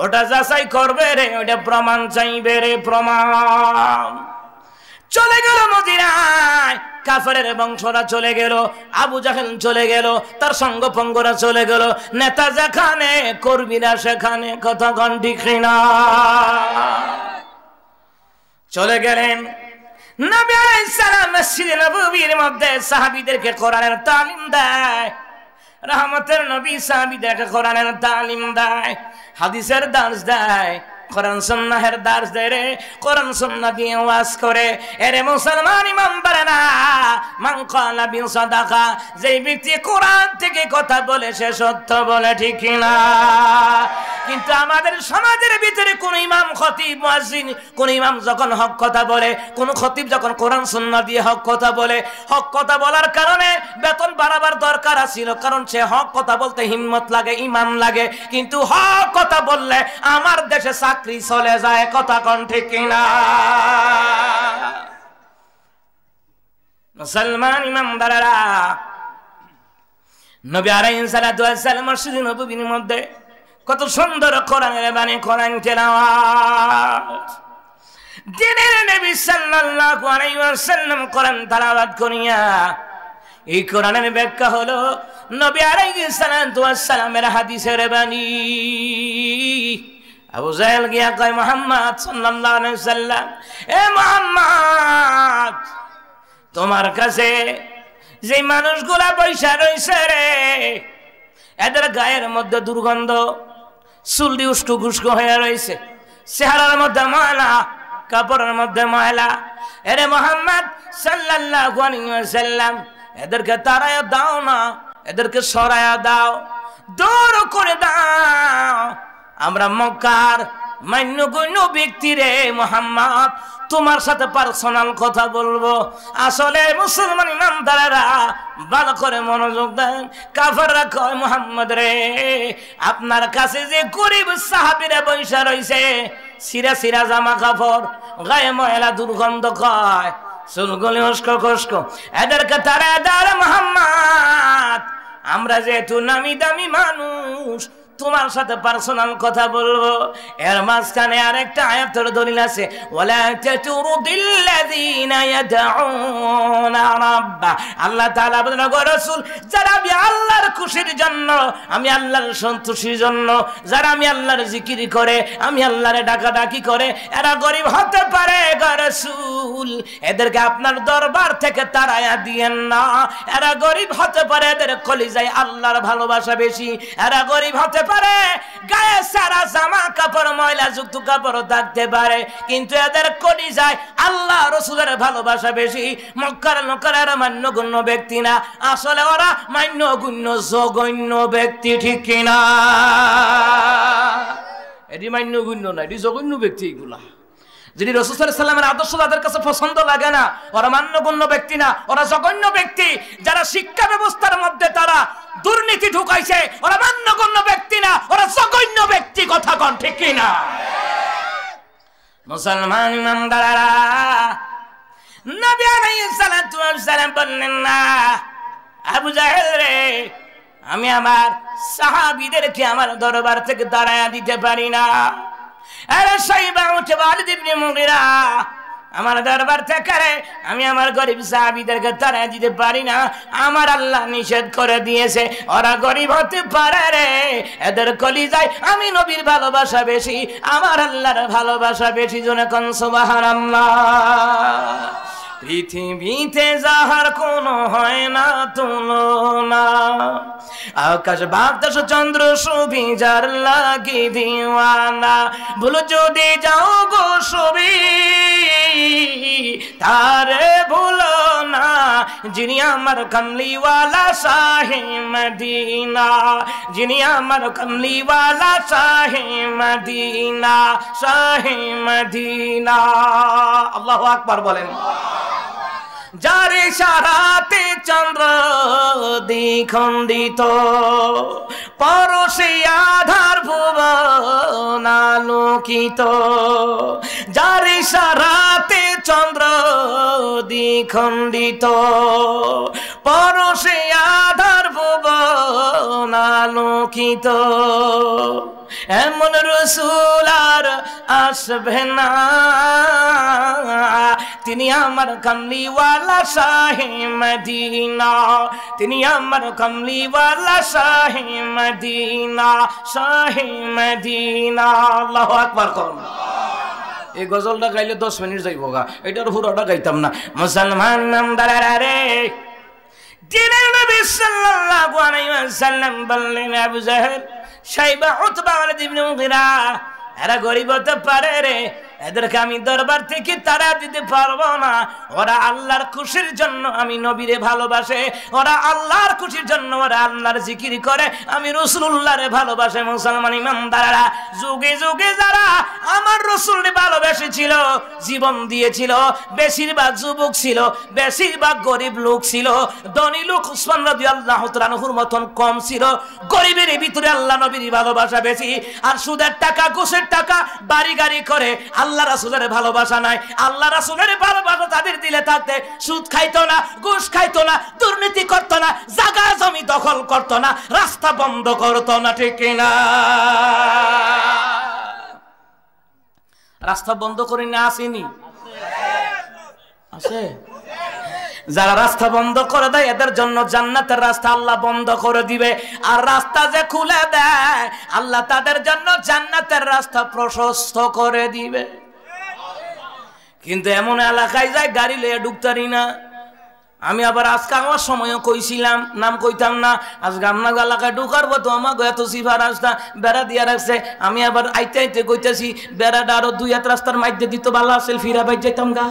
ওটা যাচাই করবে রে, ওটা প্রমাণ চাইবে রে, প্রমাণ। চলে গেল মদিনায়, কাফেরের বংশরা চলে গেল, আবু জাহেল চলে গেল, তার সঙ্গ পঙ্গরা চলে গেল, নেতা যেখানে, কর্মীরা সেখানে। কথা কোন ঠিক না? চলে গেলেন। নবী আলাইহিস সালাম মসজিদে নববীর মধ্যে সাহাবীদেরকে কোরআনের তালিম দেয়। রহমতের নবী সাহাবীদেরকে কোরআনের তালিম দেয়, হাদিসের দার্স দেয়, কোরআন সুন্নাহের দার্স দেয় রে। কোরআন সুন্নাহ দিয়ে ওয়াজ করে। এরে মুসলমান ইমানদারেরা, মান ক্বালা বি সাদাকা, যেই ব্যক্তি কোরআন থেকে কথা বলে সে সত্য বলে, ঠিক না? কিন্তু আমাদের সমাজের ভিতরে কোন ইমাম, খতিব, মুয়াজ্জিন, কোন ইমাম যখন হক কথা বলে, কোন খতিব যখন কোরআন সুন্নাহ দিয়ে হক কথা বলে, হক কথা বলার কারণে বেতন বাড়াবার দরকার ছিল, কারণ সে হক কথা বলতে হিম্মত লাগে, ইমান লাগে। কিন্তু হক কথা বললে আমার দেশে চাকরি চলে যায়। কথা কোন ঠিক না? মুসলমান ইমানদারেরা, নবী আলাইহিস সালাতু ওয়াস সালাম মসজিদে নববীর মধ্যে কত সুন্দর কোরআনের বাণী, কোরআন তেলাওয়াত। দিনের নবী সাল্লাল্লাহু আলাইহি ওয়াসাল্লাম কোরআন তেলাওয়াত করিয়া এই কোরআনের ব্যাখ্যা হলো নবী আলাইহিস সালাতু ওয়াস সালামের হাদিসের বাণী। আবু জাহেল গিয়া কয় মুহাম্মদ সাল্লাল্লাহু আলাইহি ওয়াসাল্লাম, এ মুহাম্মদ, তোমার কাছে যে মানুষগুলা বৈশা রইছে রে, এদের গায়ের মধ্যে দুর্গন্ধ, চুলটি উস্কো খুস্কো হয়ে রয়েছে, চেহারার মধ্যে ময়লা, কাপড়ের মধ্যে ময়লা। এরে মুহাম্মদ সাল্লাল্লাহু আলাইহি ওয়াসাল্লাম, এদেরকে তাড়ায়া দাও না, এদেরকে সরায়া দাও, দূর করে দাও। আমরা মক্কার মান্যগণ্য ব্যক্তি রে মুহাম্মদ, তোমার সাথে পার্সোনাল কথা বলবো। আসলে মুসলমান ইমানদারেরা ভালো করে মনোযোগ দেন। কাফেররা কয় মুহাম্মদ রে, আপনার কাছে যে গরিব সাহাবীরা বৈশা রইছে, সিরা সিরা জামা কাপড়, গায়ে ময়লা, দুর্গন্ধ, কয় চুলগুলি উস্কো খুস্কো, এদেরকে তারা দাঁড়া মুহাম্মদ। আমরা যেহেতু নামি দামি মানুষ, তোমার সাথে পার্সোনাল কথা বলবো। এর মাঝখানে আরেকটা আয়াতের দলিল আছে, ওয়ালা তাতুরদিল্লাযিনা ইয়াদউনা রাব্বা। আল্লাহ তাআলা বলেন, গো রাসূল, যারা আমি আল্লাহর খুশির জন্য, আমি আল্লাহর সন্তুষ্টির জন্য, যারা আমি আল্লাহর জিকির করে, আমি আল্লাহরে ডাকাডাকি করে, এরা গরিব হতে পারে গো রাসূল, এদেরকে আপনার দরবার থেকে তাড়ায়া দিয়েন না। এরা গরিব হতে পারে, এদের কলিজায় আল্লাহর ভালোবাসা বেশি। এরা গরিব হতে পারে, গায়ে সারা জামা কাপড় ময়লা যুক্ত কাপড় থাকতে পারে, কিন্তু এদের কলিজায় আল্লাহ রাসূলের ভালোবাসা বেশি। মক্কার লোকেরা মান্যগণ্য ব্যক্তি না, আসলে ওরা মান্যগণ্য জঘন্য ব্যক্তি, ঠিক কিনা? এটি মান্যগণ্য না, এটি জঘন্য ব্যক্তি। এগুলা যদি রাসূল সাল্লাল্লাহু আলাইহি ওয়াসাল্লামের আদর্শ তাদের কাছে পছন্দ লাগে না, ওরা মান্যগণ্য ব্যক্তি না, ওরা জঘন্য ব্যক্তি। যারা শিক্ষা ব্যবস্থার মধ্যে তারা দুর্নীতি ঢুকাইছে, ওরা মান্যগণ্য ব্যক্তি না, ওরা জঘন্য ব্যক্তি। কথা কোন ঠিক কিনা? মুসলমান ইমানদাররা, নবী আলাইহিস সালাতু ওয়াস সালাম বললেন না, আবু জাহেল রে, আমি আমার সাহাবীদেরকে আমার দরবার থেকে দাঁড়ায়া দিতে পারি না। আরে সাইবা উঠে ওয়ালিদ ইবনে মুগীরা, আমার দরবার থেকে আমি আমার গরিব সাহাবীদেরকে তাড়ায় দিতে পারি না। আমার আল্লাহ নিষেধ করে দিয়েছে, ওরা গরিব হতে পারে রে, এদের কলিজায় আমি নবীর ভালোবাসা বেশি, আমার আল্লাহর ভালোবাসা বেশি। জোরে কোন সুবহানাল্লাহ। পৃথিবীতে যাহার কোনো হয় না তুলনা, আকাশ বাতাস চন্দ্র সুবি যার লাগি দিওয়ানা। ভুল যদি যাও গো সবি, তারে ভুলো না, যিনি আমার কমলিওয়ালা শাহে মদিনা, যিনি আমার কমলিওয়ালা শাহে মদিনা, শাহে মদিনা। আল্লাহু আকবার বলেন। যার ইশারাতে চন্দ্র দ্বিখণ্ডিত, পরশে আধার ভুবন আলোকিত। যার ইশারাতে চন্দ্র দ্বিখণ্ডিত, পরশে আধার ভুবন আলোকিত। এমন রাসূল আর আসবে না, তিনি আমার কমলিওয়ালা শাহে মদিনা, তিনি আমার কমলিওয়ালা শাহে মদিনা, শাহে মদিনা। আল্লাহু আকবার করুন। এই গজলটা গাইলে 10 মিনিট যাইব গা, এটার পুরোটা গাইতাম না। মুসলমান নামদারেরা রে, দিনের নবী সাল্লাল্লাহু আলাইহি ওয়াসাল্লাম বললেন, আবু জাহেল, সাইবা, উতবা, ওয়ালিদ ইবনে মুগীরা, এরা গরিব হতে পারে রে, এদেরকে আমি দরবার থেকে তাড়া দিতে পারবো না। ওরা আল্লাহর খুশির জন্য আমি নবীরে ভালোবাসে, ওরা আল্লাহর খুশির জন্য ওরা আল্লাহর জিকির করে, আমি রাসূলুল্লাহরে ভালোবাসে। মুসলমান ইমানদাররা, যুগে যুগে যারা আমার রাসূলকে ভালোবেসেছিল, জীবন দিয়েছিল, বেশিরভাগ যুবক ছিল, বেশিরভাগ গরিব লোক ছিল। ধনী লোক উসমান রাদিয়াল্লাহু তাআলা আনহুর মতন কম ছিল। গরিবের ভিতরে আল্লাহ নবীর ভালোবাসা বেশি। আর সুদের টাকা, ঘুষের টাকা, বাড়ি গাড়ি করে আল্লাহ রাসূলের ভালোবাসা নাই। আল্লাহ রাসূলের ভালোবাসা তাদের দিলে থাকতে সুদ খাইতো না, ঘুষ খাইতো না, দুর্নীতি করতো না, জায়গা জমি দখল করতো না, রাস্তা বন্ধ করতো না, ঠিক না? রাস্তা বন্ধ করি না আসেনি? আছে। যারা রাস্তা বন্ধ করে দেয় এদের জন্য জান্নাতের রাস্তা আল্লাহ বন্ধ করে দিবে, আর রাস্তা যে খুলে দেয় আল্লাহ তাদের জন্য জান্নাতের রাস্তা প্রশস্ত করে দিবে। কিন্তু এমন এলাকায় যায় গাড়ি লইয়া ঢুকতারি না। আমি আবার আজকে আমার সময়ও কইছিলাম, নাম কইতাম না, আজকে আপনার এলাকায় ঢুকারবো তো আমাকে এত সিফা রাস্তা বেড়া দিয়া রাখছে। আমি আবার আইতে আইতে কইতেছি বেড়াটা আরো 2-1 রাস্তার মাইধ্যে দিত ভালো আছে, ফিরা বাই যাইতাম গা।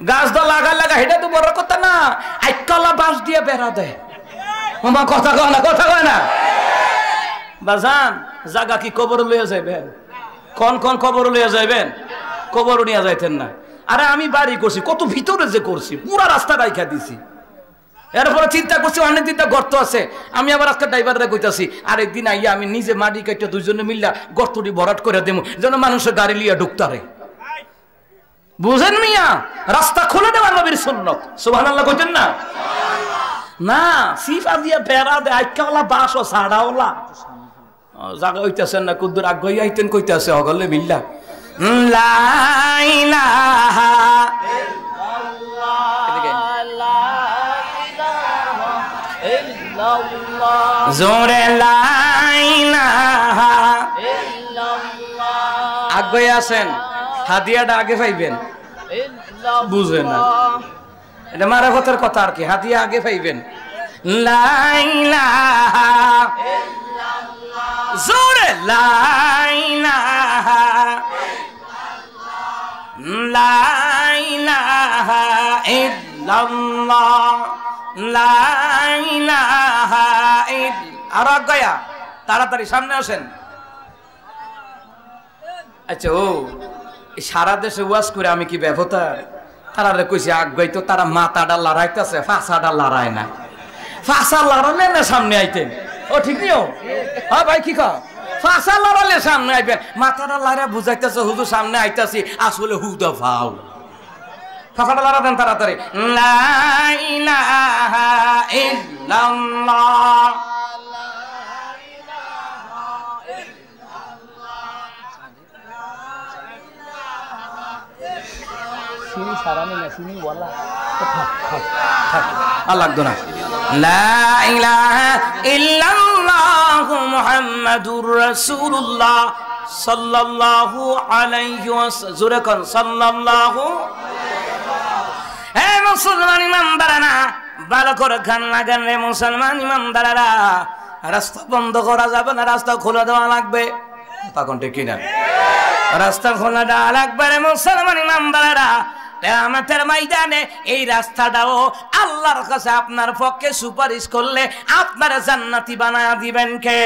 গাছ তো লাগা লাগা এটা তো বড় কথা না, আইকলা বাঁশ দিয়ে বেড়া দেয়। কথা কয় না, কথা কয় না বাজান। জাগা কি কবর লইয়া যাইবেন? কোন কবর লইয়া যাইবেন? কবর নিয়ে যাইতেন না। আরে আমি বাড়ি করছি, কত ভিতরে যে করছি, পুরা রাস্তা রাইখা দিছি। এরপরে চিন্তা করছি অনেক দিনটা গর্ত আছে। আমি আবার আজকে ড্রাইভাররা কইতাছি আরেকদিন আইয়া আমি নিজে মাটি কাটতে 2 জনে মিল্লা গর্তটি ভরাট করে দেবো, যেন মানুষের গাড়ি লিয়া ঢুকতারে। বুঝেন মিয়া? রাস্তা খুলে দেওয়া নবীর সুন্নাত। সুবহানাল্লাহ কইতেন না? না, সিফা দিয়া বেড়া দে, আইকাওয়ালা বাঁশ ও সাড়াওয়ালা জায়গা হইতেছেন না, কুদ্দুর আগ্রহী আইতেন কইতেছে হগলে মিল্লা লা ইলাহা ইল্লাল্লাহ, জোরে লা ইলাহা ইল্লাল্লাহ। আগ্রহী আছেন? হাদিয়াটা আগে পাইবেন। বুঝে না, এটা মারাফতের কথা আর কি। হাদিয়া আগে পাইবেন। লা ইলাহা ইল্লাল্লাহ, জোরে লা ইলাহা লা ইলাহা ইল্লাল্লাহ, লা ইলাহা ইল্লাল্লাহ। আর গয়া তাড়াতাড়ি সামনে আসেন। আচ্ছা, ও সারা দেশে ওয়াজ করে আমি কি ব্যবতা? তারা কইছে আগ্রহী তো, তারা মাথাটা লড়াইতেছে, ফাঁসাটা লড়ায় না। ফাঁসা লড়ালে না সামনে আইতেন। ও ঠিক নিও। হ্যাঁ ভাই, কি কও? ফাঁসা লড়ালে সামনে আইবেন, মাথাটা লড়া বুঝাইতেছে হুজুর সামনে আইতাছি, আসলে হুদা ফাও। ফাঁসাটা লড়া দেন তাড়াতাড়ি। লা ইলাহা ইল্লাল্লাহ, লাগতো না। লা ইলাহা ইল্লাল্লাহু মুহাম্মাদুর রাসূলুল্লাহ সাল্লাল্লাহু আলাইহি ওয়াসাল্লাম। জোরে কোন সাল্লাল্লাহু। হে মুসলমান ইমানদারেরা, ভালো করে কান লাগান রে মুসলমান ইমানদারেরা। রাস্তা বন্ধ করা যাবে না, রাস্তা খোলা দেওয়া লাগবে। তখন ঠিক কিনা? রাস্তা খোলা দেওয়া লাগবে রে মুসলমান ইমানদারেরা। কিয়ামতের ময়দানে এই রাস্তাটাও আল্লাহর কাছে আপনার পক্ষে সুপারিশ করলে আপনার জান্নাতি বানায়া দিবেন কে?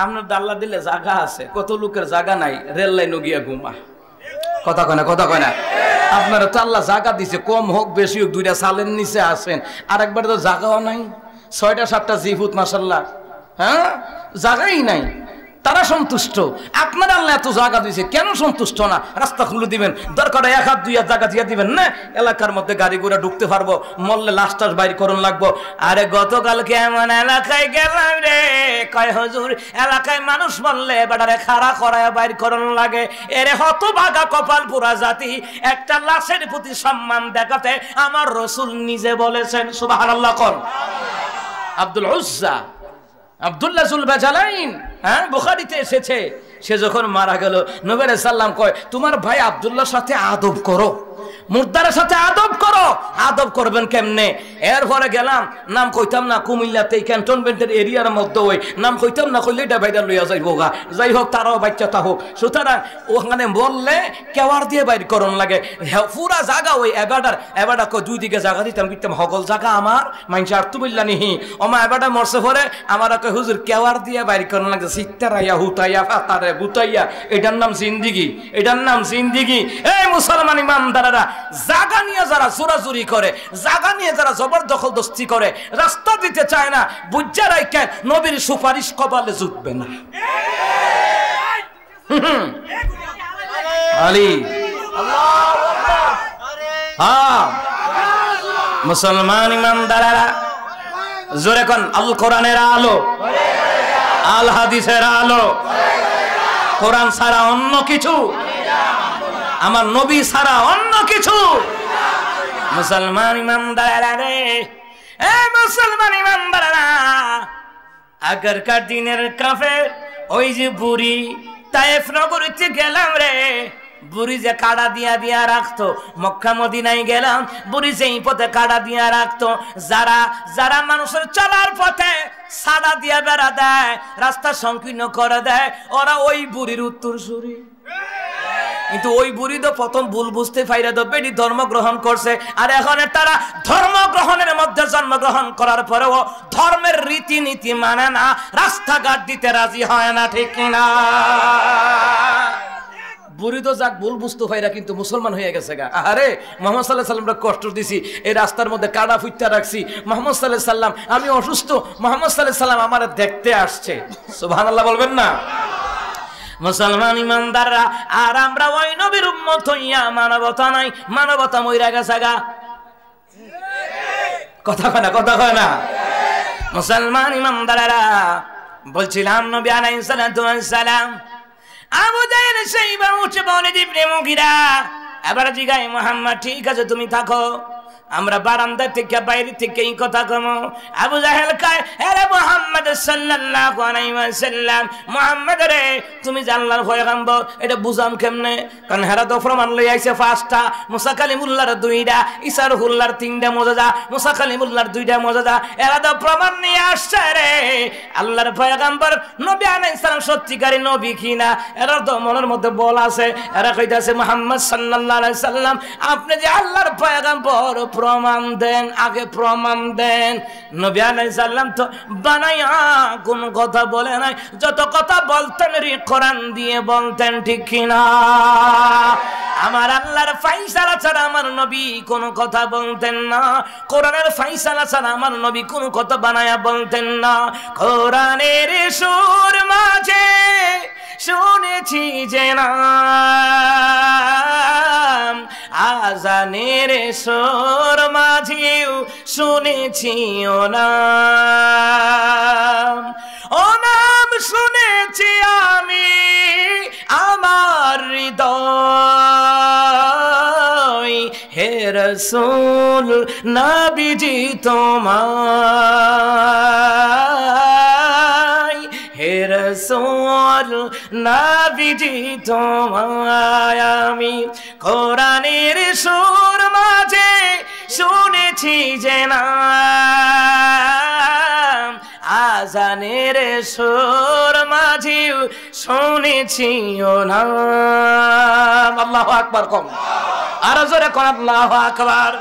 আপনার আল্লাহ দিলে জায়গা আছে, কত লোকের জায়গা নাই, রেল লাইনে গিয়া ঘুমা। কথা কয় না, কথা কয় না। আপনার তো আল্লাহ জায়গা দিছে, কম হোক বেশি হোক, 2টা সালের নিচে আসেন, আর একবার তো জায়গাও নাই। 6টা-7টা জিফুত মাশাআল্লাহ, হ্যাঁ, জায়গাই নাই। তারা সন্তুষ্ট। আপনার আল্লাহ এত জায়গা দিয়েছে, কেন সন্তুষ্ট না? রাস্তা খুলে দিবেন, দরকার 1-2 জায়গা দিয়ে দিবেন না, এলাকার মধ্যে গাড়ি ঘোড়া ঢুকতে পারবো, মরলে লাশ বাইর করুন লাগবো। আরে গতকালকে এমন এলাকায় গেলাম রে, কয় হুজুর এলাকায় মানুষ মরলে বেটারে খাড়া করায় বাইর করুন লাগে। এরে হতভাগা কপাল পুরা জাতি, একটা লাশের প্রতি সম্মান দেখাতে আমার রাসূল নিজে বলেছেন। সুবহানাল্লাহ কোন? আব্দুল উজ্জা, আব্দুল্লাহ জুলবাজালাইন, হ্যাঁ, বুখারীতে এসেছে। সে যখন মারা গেল, নবী আলাইহিস সালাম কয় তোমার ভাই আব্দুল্লাহর সাথে আদব করো, মুর্দারের সাথে আদব করো। আদব করবেন কেমনে? এরপরে গেলাম, নাম কইতাম না, কুমিল্লাতে ক্যান্টনমেন্টের এরিয়ার মধ্যে ওই নাম কইতাম না, কইলে এটা বাইরে লইয়া যাইব গা। যাই হোক, তারাও বাচ্চাটা হোক, সুতরাং ওখানে বললে কেওয়ার দিয়ে বাইর করন লাগে। পুরা জায়গা ওই এবারটা 2 দিকে জায়গা দিতাম, দিতাম হগল জায়গা আমার মাইনসে আর তুমিল্লা নিহি ওমা এবারটা মরছে পরে আমার হুজুর কেওয়ার দিয়ে বাইর করন লাগে। সিত্তারাইয়া হুতাইয়া ফাতারে বুতাইয়া, এটার নাম জিন্দিগি, এটার নাম জিন্দিগি। এই মুসলমান ইমানদারেরা, জায়গা নিয়ে যারা চোরাচুরি করে, জায়গা নিয়ে যারা জবরদখলদস্তি করে, রাস্তা দিতে চায় না, বুঝা রাখেন নবীর সুপারিশ কপালে জুটবে না। আলী হ্যাঁ, মুসলমান ইমানদারেরা জোরে কোন আল কোরআনের আলো, আল হাদিসের আলো, কোরআন ছাড়া অন্য কিছু, আমার নবী ছাড়া অন্য কিছু। মুসলমান ইমানদারেরা রে, এ মুসলমান ইমানদারেরা, আগেরকার দিনের কাফের ওই যে বুড়ি তায়েফ নগরীতে গেলাম রে, বুড়ি যে কাড়া দিয়া দিয়া রাখতো, মক্কা মদিনায় গেলাম, বুড়ি যে পথে কাড়া দিয়া রাখতো, যারা যারা মানুষের চলার পথে সাদা দিয়া বেড়া দেয়, রাস্তা সংকীর্ণ করে দেয়, ওরা ওই বুড়ির উত্তরসূরি। কিন্তু ওই বুড়ি তো প্রথম ভুল বুঝতে পাইরা তো বেটি ধর্ম গ্রহণ করছে, আর এখন তারা ধর্ম গ্রহণের মধ্যে জন্মগ্রহণ করার পরেও ধর্মের রীতিনীতি মানে না, রাস্তাঘাট দিতে রাজি হয় না, ঠিক কিনা? বুড়ি তো যাক ভুল বুঝতে পাইরা কিন্তু মুসলমান হয়ে গেছে গা। আরে মুহাম্মদ সাল্লাল্লাহু আলাইহি সাল্লামকে কষ্ট দিছি, এই রাস্তার মধ্যে কাটা ফুইটা রাখছি, মুহাম্মদ সাল্লাল্লাহু আলাইহি সাল্লাম আমি অসুস্থ, মুহাম্মদ সাল্লাল্লাহু আলাইহি সাল্লাম আমারে দেখতে আসছে। সুবহানাল্লাহ বলবেন না? মুসলমান ইমানদাররা, আর আমরা ওই নবীর উম্মত হইয়া মানবতা নাই, মানবতা মইরা গেছে গা। কথা কয় না, কথা কয় না। মুসলমান ইমানদাররা, বলছিলাম নবী আলাইহিস সালাতু ওয়াস সালাম আবু জাহেল সাইবা উঠে বলে ইবনে মুগিরা, এবার জিগায় মুহাম্মদ ঠিক আছে তুমি থাকো, আমরা বারান্দা থেকে বাইরে থেকে এই কথা কমো। আবু জাহেল কয়, আরে মুহাম্মদ সাল্লাল্লাহু আলাইহি ওয়াসাল্লাম, মুহাম্মদ রে তুমি যে আল্লাহর পয়গম্বর এটা বুঝাম কেমনে? কারণ হেরা তো প্রমাণ লই আইছে পাঁচটা, মুসা কালিমুল্লাহর দুইটা, ঈসা রুহুল্লাহর তিনটা মুজিজা, মুসা কালিমুল্লাহর দুইটা মুজিজা, এরা তো প্রমাণ নিয়ে আসছে রে আল্লাহর পয়গম্বর নবী আলাইহিস সালাম সত্যিকারী নবী কিনা। এরা তো মনের মধ্যে বল আছে, এরা কইতাছে মুহাম্মদ সাল্লাল্লাহু আলাইহি সাল্লাম আপনি যে আল্লাহর পয়গম্বর, প্রমাণ দেন, আগে প্রমাণ দেন। নবী আলাইহিস সালাম তো বানায়া কোন কথা বলে নাই, যত কথা বলতেন রে কোরআন দিয়ে বলতেন, ঠিক কিনা? আমার আল্লাহর ফাইসালা ছাড়া আমার নবী কোন কথা বলতেন না, কোরআনের ফাইসালা ছাড়া আমার নবী কোন কথা বানায়া বলতেন না। কোরআনের সুর মাঝে শুনেছি যে না, আজানের সুর মাঝেও শুনেছি ও নাম, ও নাম শুনেছি আমি আমার হৃদয়, হে রাসূল নবীজি তোমায়, হে রাসূল নবীজি তোমায় আমি কোরআনের সুর মাঝে শুনেছি যে না, আজানের সুর মাঝেও শুনেছি ও নাম। আল্লাহু আকবার কম, আর জোরে কোন আল্লাহু আকবার।